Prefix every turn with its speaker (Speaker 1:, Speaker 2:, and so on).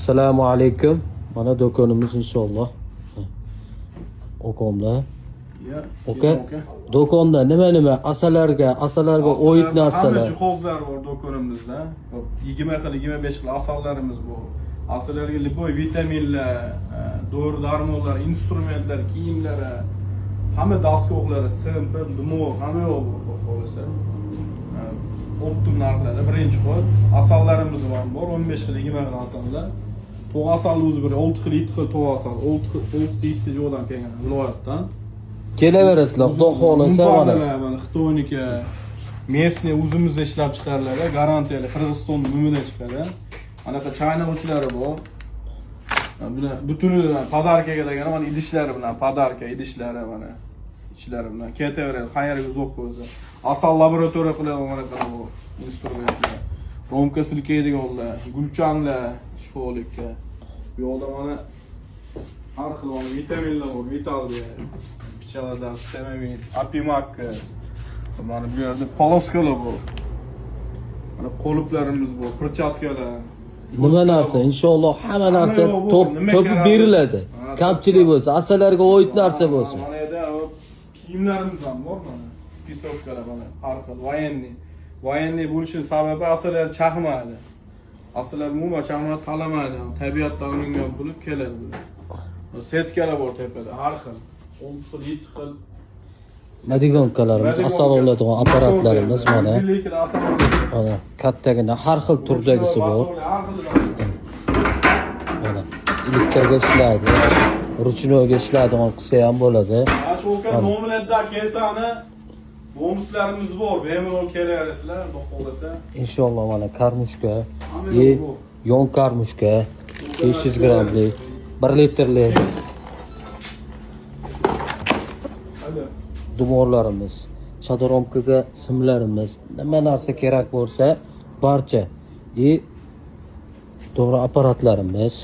Speaker 1: Assalomu alaykum. Mana do'konimiz inshaalloh. Okomda. Oka. Do'konda nima asallarga o'yit narsalar.
Speaker 2: Hamma jihozlar bor do'konimizda. 20-25 xil asallarimiz bor. Asallarga liboy vitaminlar, dori darmonlar, instrumentlar, kiyimlar, hamma daskoqlari, simpir, dumog, hamma yo'q bor xolasa. Optim narxlarda birinchi xil asallarimiz ham bor, 15 xil 20 xil asallar. To'q asal o'zi bir 6 xil 7 xil to'q asal, 6 7 joydan kelgan viloyatdan.
Speaker 1: Kelaverasizlar, xudo xolasa
Speaker 2: mana Xitoyniki местный o'zimizda ishlab chiqariladi, garantiyali Qirg'iziston umumida chiqadi. Anaqa chaynag'uchlari bor. Buni butuni podarkaga degan mana idishlari bilan podarka idishlari mana ichlari bilan ketaveradi, qayerga uzoq bo'lsa. Asal laboratoriya qiladi mana bu instrumentlar. Romka silkaydiganlar, gulchanlar, shifolikka. Bu yoqda mana har xil vitaminlar bor, vitalga. Pichaladan, stemamid, apimak. Mana bu yerda poloskalar bor. Mana qo'liplarimiz bor, perchatkalar.
Speaker 1: Nima narsa, inshaalloh hamma narsa to'pib beriladi. Kamchilik bo'lsa, asallarga o'yit narsa bo'lsa.
Speaker 2: Mana yerda kiyimlarimiz ham bor mana. Spisovkalar mana, har xil voyenniy bo'lishi sababi asallar chaqmaydi. Asallar umuman chaqmaydi, talamaydi. Tabiatdan olingan bo'lib keladi bular. Setkalar bor tepada, har xil. 10 xil, 7 xil.
Speaker 1: Madigonkalarimiz, asal oladigan apparatlarimiz mana. Mana kattagina har xil turdagisi bor. Mana elektrga ishlaydi, ruchnoyga ishlaydigan qilsa ham bo'ladi.
Speaker 2: Shu nominatda kelsani bonuslarimiz bor. Bemalol kelaverasizlar, xohlasa.
Speaker 1: Inshaalloh mana karmushka, yon karmushka 500 grammlik, 1 litrlik dumorlarimiz, shadoromkaga simlarimiz, nima narsa kerak bo'lsa barcha to'g'ri apparatlarimiz